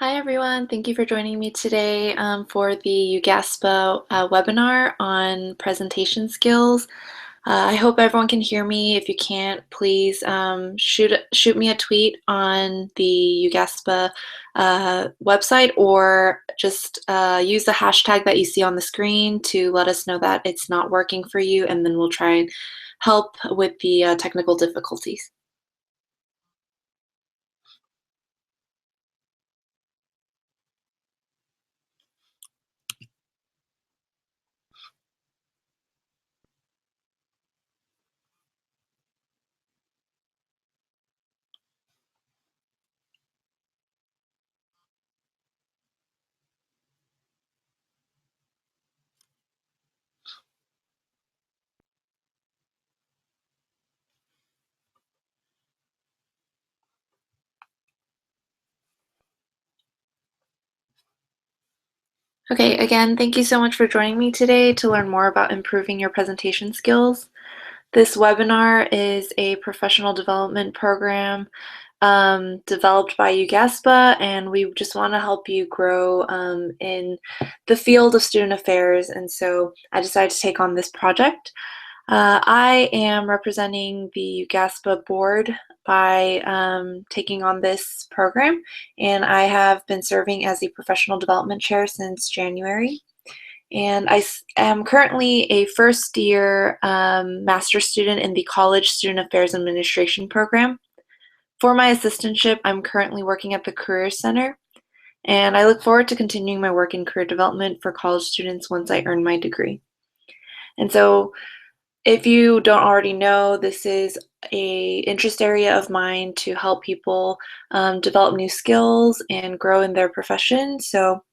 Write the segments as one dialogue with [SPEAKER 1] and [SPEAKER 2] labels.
[SPEAKER 1] Hi, everyone. Thank you for joining me today for the UGASPA webinar on presentation skills. I hope everyone can hear me. If you can't, please shoot me a tweet on the UGASPA website, or just use the hashtag that you see on the screen to let us know that it's not working for you, and then we'll try and help with the technical difficulties. Okay, again, thank you so much for joining me today to learn more about improving your presentation skills. This webinar is a professional development program developed by UGASPA, and we just want to help you grow in the field of student affairs, and so I decided to take on this project. I am representing the UGASPA board by taking on this program, and I have been serving as the professional development chair since January. And I am currently a first-year master's student in the College Student Affairs Administration program. For my assistantship, I'm currently working at the Career Center, and I look forward to continuing my work in career development for college students once I earn my degree. And so, if you don't already know, this is a interest area of mine to help people develop new skills and grow in their profession. So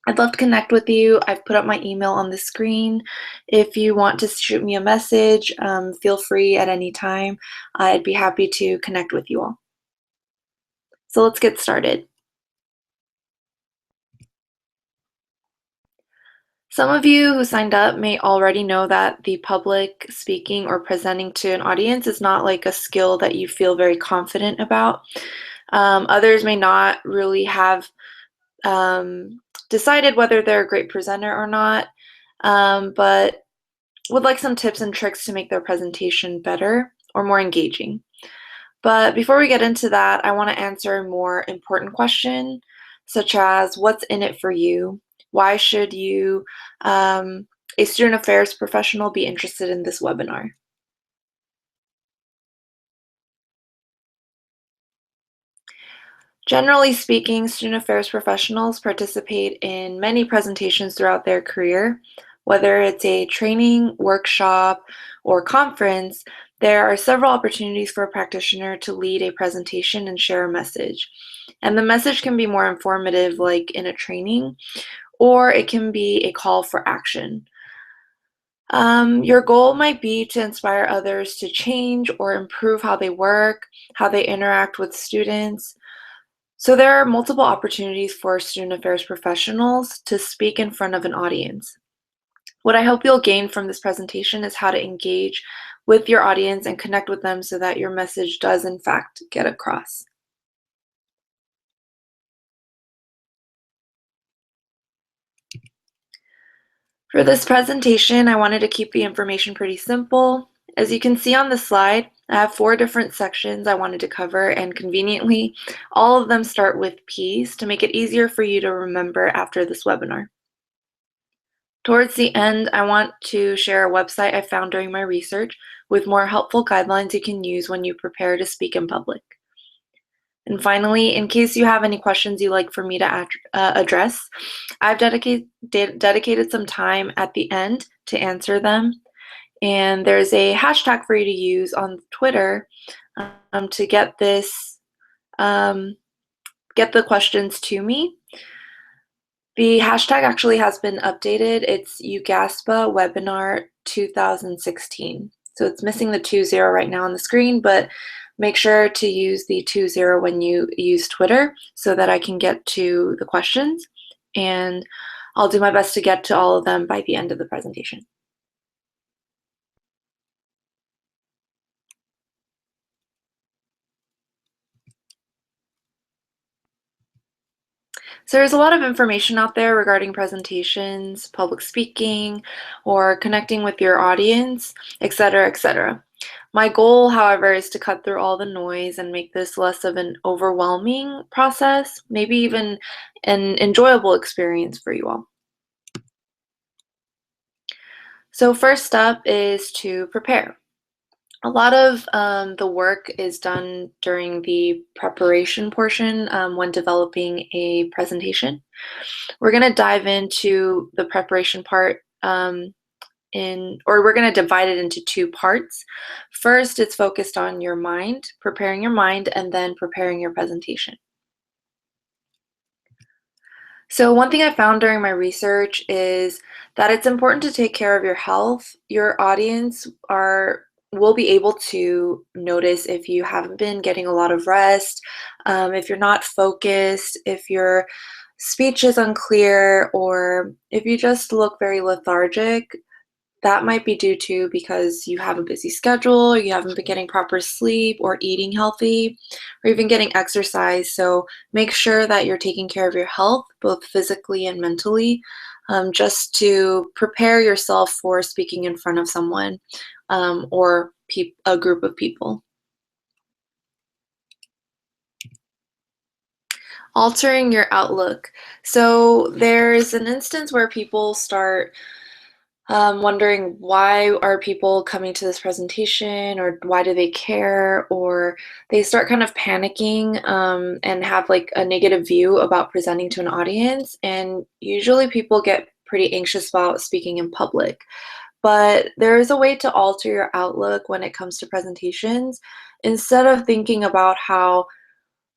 [SPEAKER 1] I'd love to connect with you. I've put up my email on the screen. If you want to shoot me a message, feel free at any time. I'd be happy to connect with you all. So let's get started. Some of you who signed up may already know that the public speaking or presenting to an audience is not like a skill that you feel very confident about. Others may not really have decided whether they're a great presenter or not, but would like some tips and tricks to make their presentation better or more engaging. But before we get into that, I want to answer a more important question, such as what's in it for you? Why should you, a student affairs professional, be interested in this webinar? Generally speaking, student affairs professionals participate in many presentations throughout their career. Whether it's a training, workshop, or conference, there are several opportunities for a practitioner to lead a presentation and share a message. And the message can be more informative, like in a training, or it can be a call for action. Your goal might be to inspire others to change or improve how they work, how they interact with students. So there are multiple opportunities for student affairs professionals to speak in front of an audience. What I hope you'll gain from this presentation is how to engage with your audience and connect with them so that your message does in fact get across. For this presentation, I wanted to keep the information pretty simple. As you can see on the slide, I have 4 different sections I wanted to cover, and conveniently, all of them start with P's to make it easier for you to remember after this webinar. Towards the end, I want to share a website I found during my research with more helpful guidelines you can use when you prepare to speak in public. And finally, in case you have any questions you'd like for me to address, I've dedicated some time at the end to answer them. And there's a hashtag for you to use on Twitter to get the questions to me. The hashtag actually has been updated. It's UGASPA Webinar 2016. So it's missing the 20 right now on the screen, but make sure to use the 20 when you use Twitter so that I can get to the questions. And I'll do my best to get to all of them by the end of the presentation. So there's a lot of information out there regarding presentations, public speaking, or connecting with your audience, etc., etc. My goal, however, is to cut through all the noise and make this less of an overwhelming process, maybe even an enjoyable experience for you all. So first up is to prepare. A lot of the work is done during the preparation portion when developing a presentation. We're going to dive into the preparation part we're going to divide it into two parts. First, it's focused on your mind, preparing your mind, and then preparing your presentation. So one thing I found during my research is that it's important to take care of your health. Your audience will be able to notice if you haven't been getting a lot of rest, if you're not focused, if your speech is unclear, or if you just look very lethargic. That might be due to because you have a busy schedule, or you haven't been getting proper sleep or eating healthy, or even getting exercise. So make sure that you're taking care of your health, both physically and mentally, just to prepare yourself for speaking in front of someone or a group of people. Altering your outlook. So there's an instance where people start wondering why are people coming to this presentation, or why do they care, or they start kind of panicking and have like a negative view about presenting to an audience. And usually people get pretty anxious about speaking in public. But there is a way to alter your outlook when it comes to presentations. Instead of thinking about how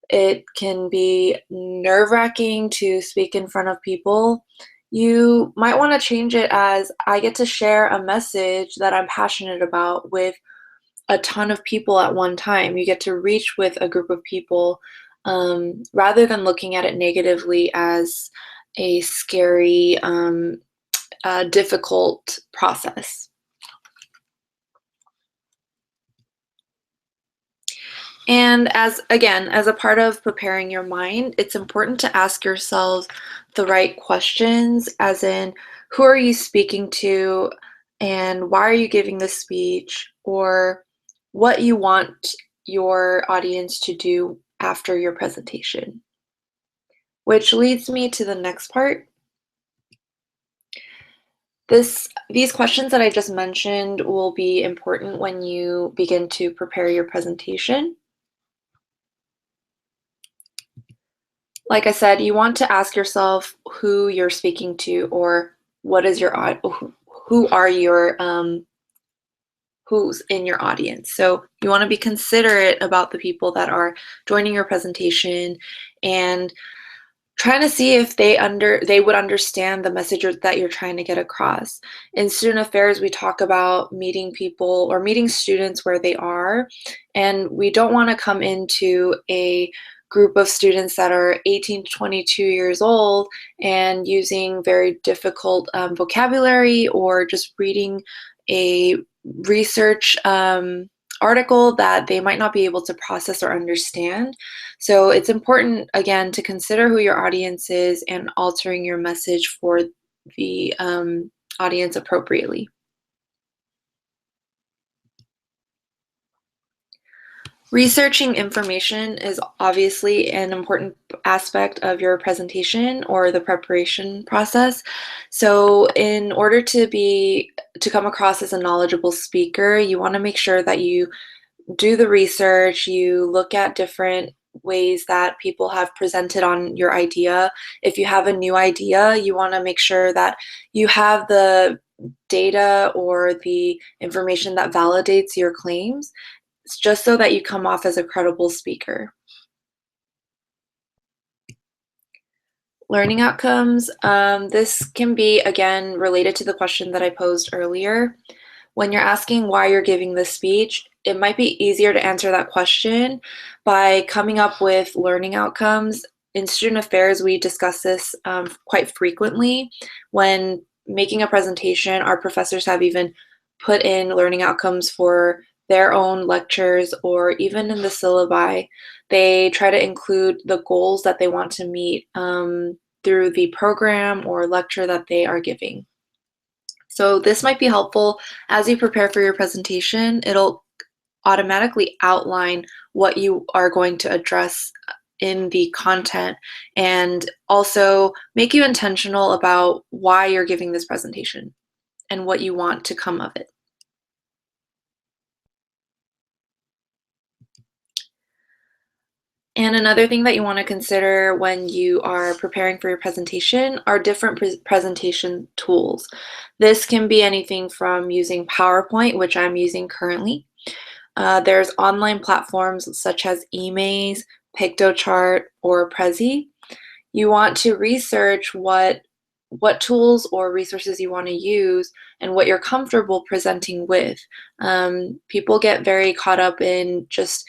[SPEAKER 1] it can be nerve-wracking to speak in front of people, you might want to change it as I get to share a message that I'm passionate about with a ton of people at one time. You get to reach with a group of people rather than looking at it negatively as a scary, difficult process. And as a part of preparing your mind, it's important to ask yourself the right questions, as in, who are you speaking to, and why are you giving this speech, or what you want your audience to do after your presentation. Which leads me to the next part. These questions that I just mentioned will be important when you begin to prepare your presentation. Like I said, you want to ask yourself who you're speaking to, or what is your who are your who's in your audience. So you want to be considerate about the people that are joining your presentation, and trying to see if they would understand the message that you're trying to get across. In student affairs, we talk about meeting people or meeting students where they are, and we don't want to come into a group of students that are 18 to 22 years old and using very difficult vocabulary, or just reading a research article that they might not be able to process or understand. So it's important, again, to consider who your audience is and altering your message for the audience appropriately. Researching information is obviously an important aspect of your presentation or the preparation process. So in order to come across as a knowledgeable speaker, you want to make sure that you do the research, you look at different ways that people have presented on your idea. If you have a new idea, you want to make sure that you have the data or the information that validates your claims, just so that you come off as a credible speaker. Learning outcomes. This can be, again, related to the question that I posed earlier. When you're asking why you're giving this speech, it might be easier to answer that question by coming up with learning outcomes. In student affairs, we discuss this quite frequently. When making a presentation, our professors have even put in learning outcomes for their own lectures or even in the syllabi, they try to include the goals that they want to meet through the program or lecture that they are giving. So this might be helpful as you prepare for your presentation. It'll automatically outline what you are going to address in the content and also make you intentional about why you're giving this presentation and what you want to come of it. And another thing that you want to consider when you are preparing for your presentation are different presentation tools. This can be anything from using PowerPoint, which I'm using currently. There's online platforms such as eMaze, Pictochart, or Prezi. You want to research what tools or resources you want to use and what you're comfortable presenting with. People get very caught up in just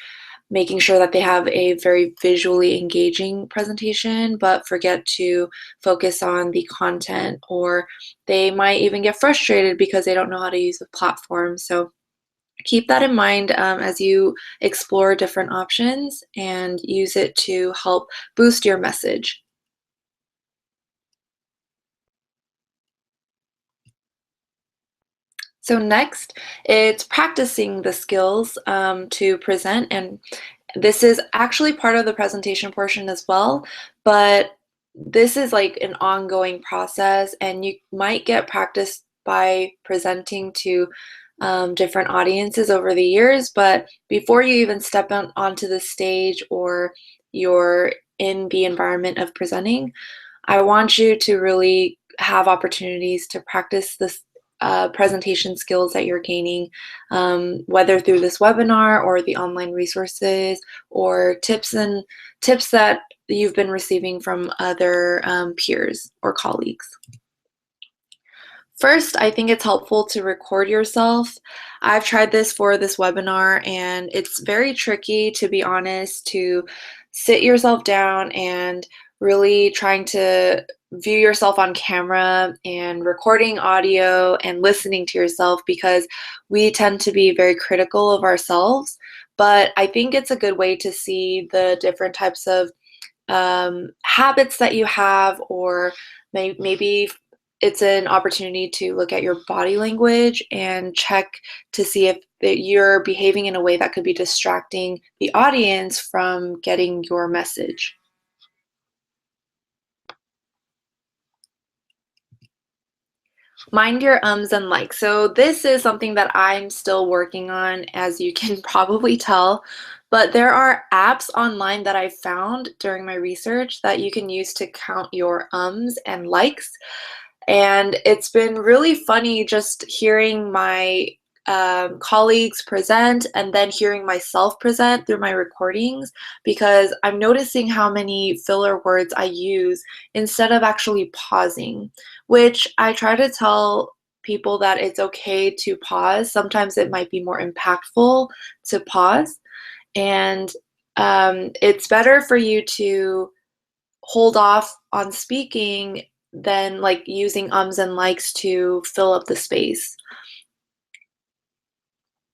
[SPEAKER 1] making sure that they have a very visually engaging presentation, but forget to focus on the content, or they might even get frustrated because they don't know how to use the platform. So keep that in mind as you explore different options and use it to help boost your message. So next, it's practicing the skills to present, and this is actually part of the presentation portion as well, but this is like an ongoing process, and you might get practice by presenting to different audiences over the years, but before you even step onto the stage or you're in the environment of presenting, I want you to really have opportunities to practice this presentation skills that you're gaining, whether through this webinar or the online resources or tips that you've been receiving from other peers or colleagues. First, I think it's helpful to record yourself. I've tried this for this webinar, and it's very tricky, to be honest, to sit yourself down and really trying to view yourself on camera and recording audio and listening to yourself, because we tend to be very critical of ourselves. But I think it's a good way to see the different types of habits that you have, or maybe it's an opportunity to look at your body language and check to see if you're behaving in a way that could be distracting the audience from getting your message. Mind your ums and likes. So this is something that I'm still working on, as you can probably tell, but there are apps online that I found during my research that you can use to count your ums and likes. And it's been really funny just hearing my colleagues present and then hearing myself present through my recordings, because I'm noticing how many filler words I use instead of actually pausing, which I try to tell people that it's okay to pause. Sometimes it might be more impactful to pause, and it's better for you to hold off on speaking than like using ums and likes to fill up the space.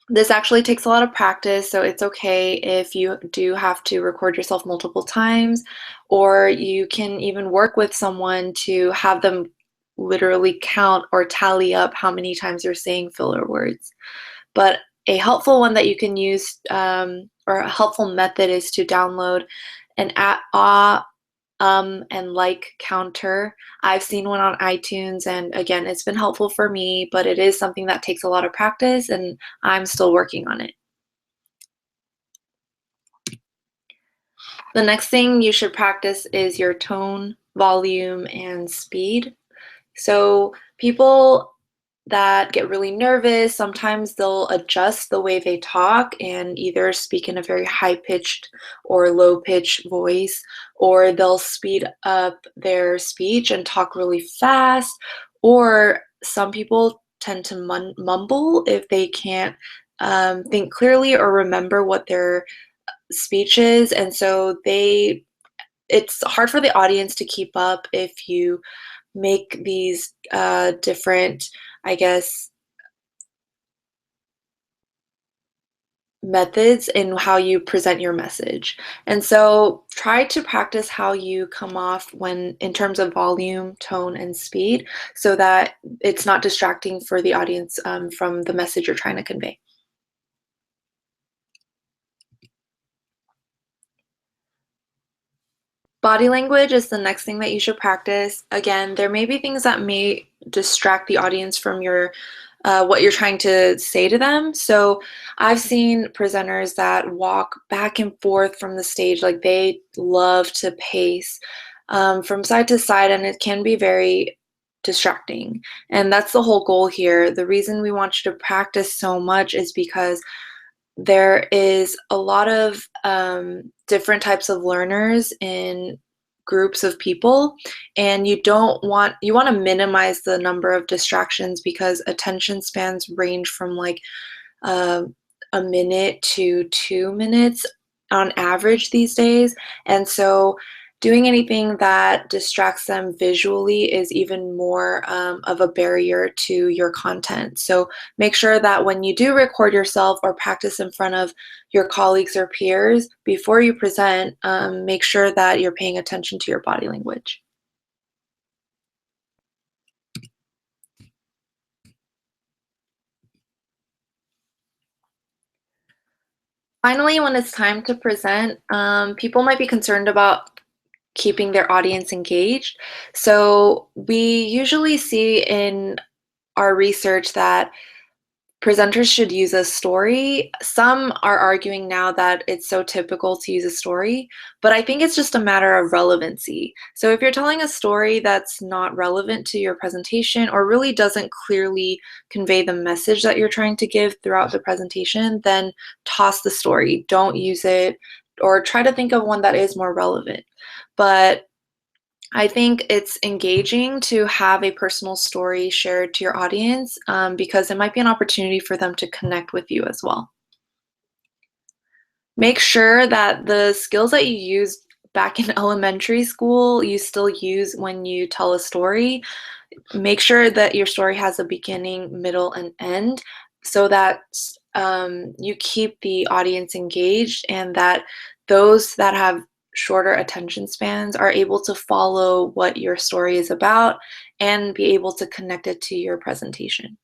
[SPEAKER 1] This actually takes a lot of practice, so it's okay if you do have to record yourself multiple times, or you can even work with someone to have them literally count or tally up how many times you're saying filler words. But a helpful one that you can use, or a helpful method, is to download an and like counter. I've seen one on iTunes, and again, it's been helpful for me, but it is something that takes a lot of practice, and I'm still working on it. The next thing you should practice is your tone, volume, and speed. So people that get really nervous, sometimes they'll adjust the way they talk and either speak in a very high-pitched or low-pitched voice, or they'll speed up their speech and talk really fast, or some people tend to mumble if they can't think clearly or remember what their speech is, and so it's hard for the audience to keep up if you make these different, I guess, methods in how you present your message. And so try to practice how you come off when in terms of volume, tone, and speed so that it's not distracting for the audience from the message you're trying to convey. Body language is the next thing that you should practice. Again, there may be things that may distract the audience from your what you're trying to say to them. So I've seen presenters that walk back and forth from the stage, like they love to pace from side to side, and it can be very distracting. And that's the whole goal here. The reason we want you to practice so much is because there is a lot of different types of learners in groups of people, and you want to minimize the number of distractions because attention spans range from like uh, a minute to 2 minutes on average these days. And so doing anything that distracts them visually is even more of a barrier to your content. So make sure that when you do record yourself or practice in front of your colleagues or peers before you present, make sure that you're paying attention to your body language. Finally, when it's time to present, people might be concerned about keeping their audience engaged. So we usually see in our research that presenters should use a story. Some are arguing now that it's so typical to use a story, but I think it's just a matter of relevancy. So if you're telling a story that's not relevant to your presentation or really doesn't clearly convey the message that you're trying to give throughout the presentation, then toss the story. Don't use it, or try to think of one that is more relevant. But I think it's engaging to have a personal story shared to your audience because it might be an opportunity for them to connect with you as well. Make sure that the skills that you used back in elementary school, you still use when you tell a story. Make sure that your story has a beginning, middle, and end so that you keep the audience engaged and that those that have shorter attention spans are able to follow what your story is about and be able to connect it to your presentation.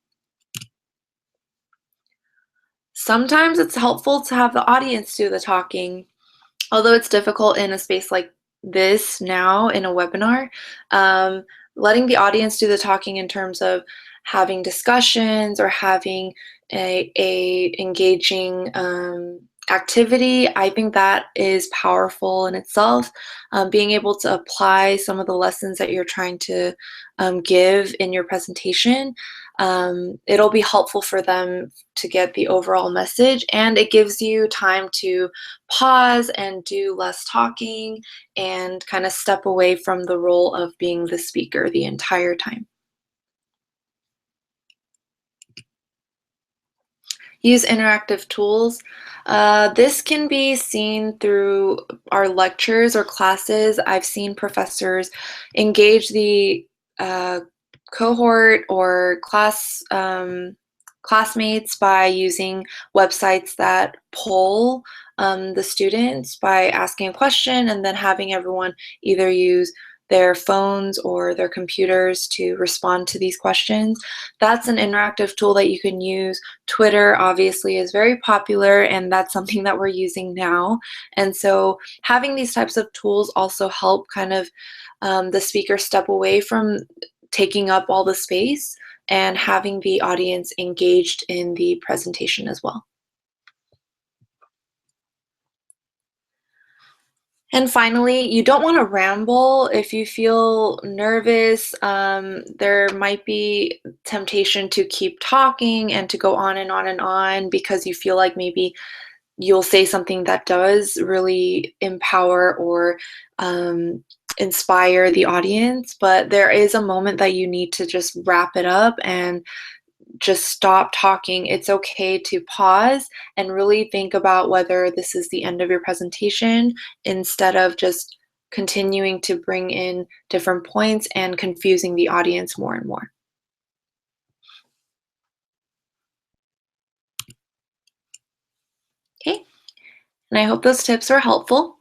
[SPEAKER 1] Sometimes it's helpful to have the audience do the talking. Although it's difficult in a space like this now in a webinar, um, letting the audience do the talking in terms of having discussions or having a engaging activity, I think that is powerful in itself. Being able to apply some of the lessons that you're trying to give in your presentation, it'll be helpful for them to get the overall message, and it gives you time to pause and do less talking and kind of step away from the role of being the speaker the entire time. Use interactive tools. This can be seen through our lectures or classes. I've seen professors engage the cohort or classmates by using websites that poll the students by asking a question and then having everyone either use their phones or their computers to respond to these questions. That's an interactive tool that you can use. Twitter obviously is very popular, and that's something that we're using now. And so having these types of tools also help kind of the speaker step away from taking up all the space and having the audience engaged in the presentation as well. And finally, you don't want to ramble. If you feel nervous, there might be temptation to keep talking and to go on and on and on because you feel like maybe you'll say something that does really empower or inspire the audience. But there is a moment that you need to just wrap it up and just stop talking. It's okay to pause and really think about whether this is the end of your presentation instead of just continuing to bring in different points and confusing the audience more and more. And I hope those tips were helpful.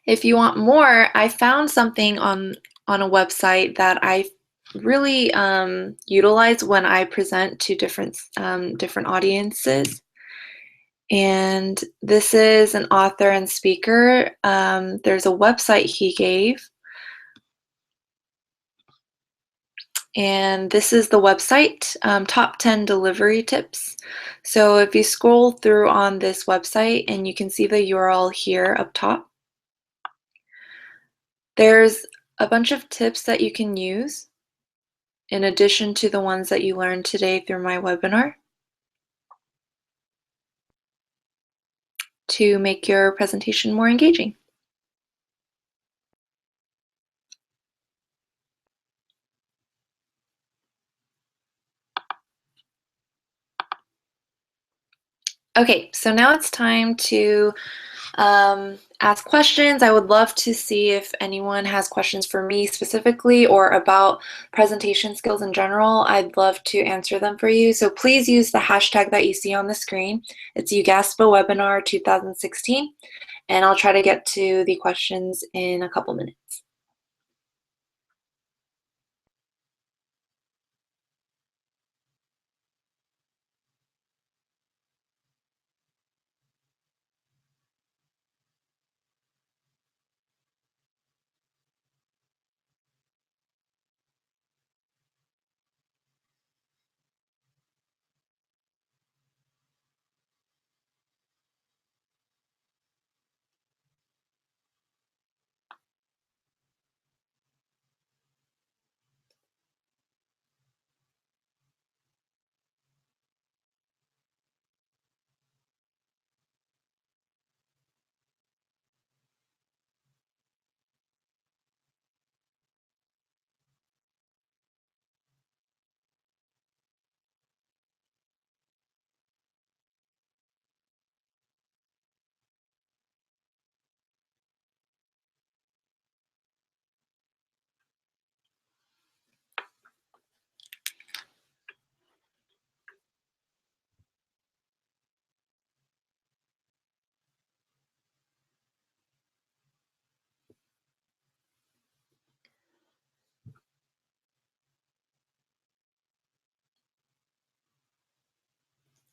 [SPEAKER 1] If you want more, I found something on a website that I really utilize when I present to different audiences. And this is an author and speaker. There's a website he gave, and this is the website, Top 10 Delivery Tips. So if you scroll through on this website, and you can see the URL here up top, there's a bunch of tips that you can use in addition to the ones that you learned today through my webinar to make your presentation more engaging. Okay, so now it's time to ask questions. I would love to see if anyone has questions for me specifically or about presentation skills in general. I'd love to answer them for you. So please use the hashtag that you see on the screen. It's UGASPA Webinar 2016, and I'll try to get to the questions in a couple minutes.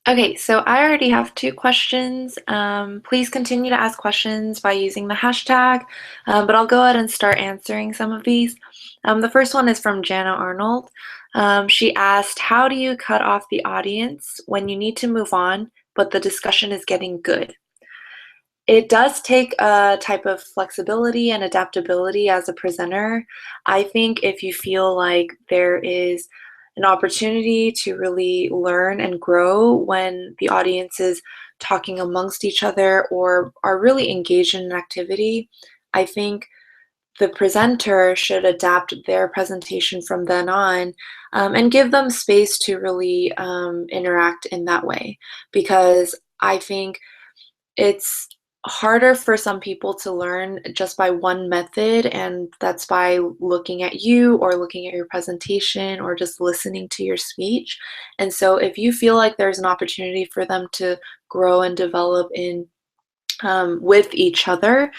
[SPEAKER 1] Okay, so I already have two questions. Please continue to ask questions by using the hashtag, but I'll go ahead and start answering some of these. The first one is from Jana Arnold. She asked, how do you cut off the audience when you need to move on, but the discussion is getting good? It does take a type of flexibility and adaptability as a presenter. I think if you feel like there is an opportunity to really learn and grow when the audience is talking amongst each other or are really engaged in an activity, I think the presenter should adapt their presentation from then on, and give them space to really interact in that way, because I think it's harder for some people to learn just by one method, and that's by looking at you or looking at your presentation or just listening to your speech. And so if you feel like there's an opportunity for them to grow and develop in with each other,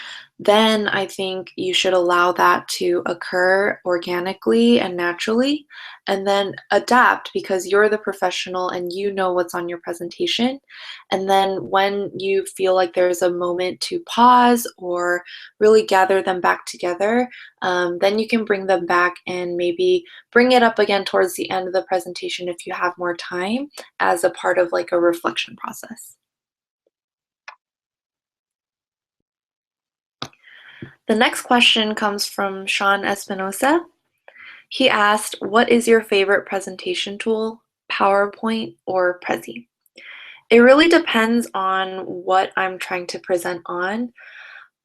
[SPEAKER 1] then I think you should allow that to occur organically and naturally, and then adapt because you're the professional and you know what's on your presentation. And then when you feel like there's a moment to pause or really gather them back together, then you can bring them back and maybe bring it up again towards the end of the presentation if you have more time, as a part of like a reflection process. The next question comes from Sean Espinosa. He asked, what is your favorite presentation tool, PowerPoint or Prezi? It really depends on what I'm trying to present on.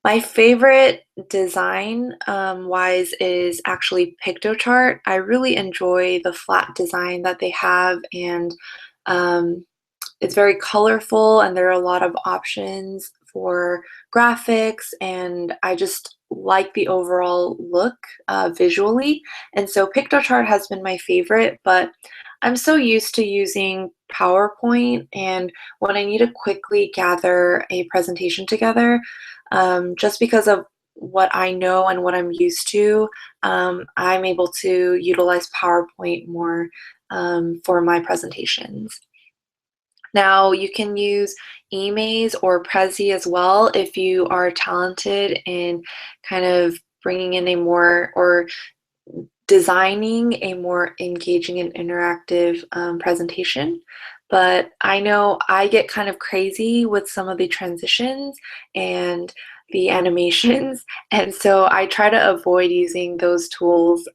[SPEAKER 1] My favorite design wise is actually PictoChart. I really enjoy the flat design that they have, and it's very colorful and there are a lot of options for graphics, and I just like the overall look visually. And so PictoChart has been my favorite, but I'm so used to using PowerPoint, and when I need to quickly gather a presentation together, just because of what I know and what I'm used to, I'm able to utilize PowerPoint more for my presentations. Now, you can use Emaze or Prezi as well if you are talented in kind of bringing in a more or designing a more engaging and interactive presentation. But I know I get kind of crazy with some of the transitions and the animations, and so I try to avoid using those tools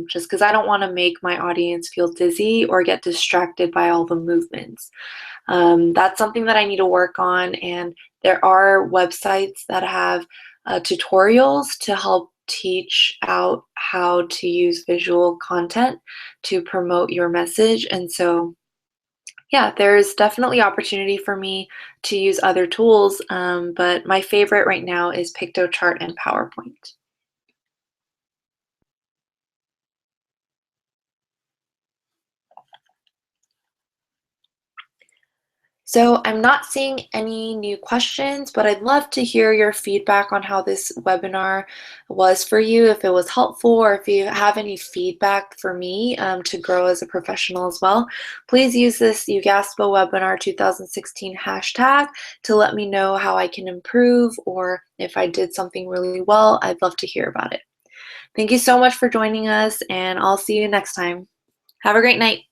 [SPEAKER 1] just because I don't want to make my audience feel dizzy or get distracted by all the movements. That's something that I need to work on, and there are websites that have tutorials to help teach out how to use visual content to promote your message. And so, yeah, there's definitely opportunity for me to use other tools, but my favorite right now is PictoChart and PowerPoint. So I'm not seeing any new questions, but I'd love to hear your feedback on how this webinar was for you, if it was helpful, or if you have any feedback for me to grow as a professional as well. Please use this UGASPA webinar 2016 hashtag to let me know how I can improve, or if I did something really well, I'd love to hear about it. Thank you so much for joining us, and I'll see you next time. Have a great night.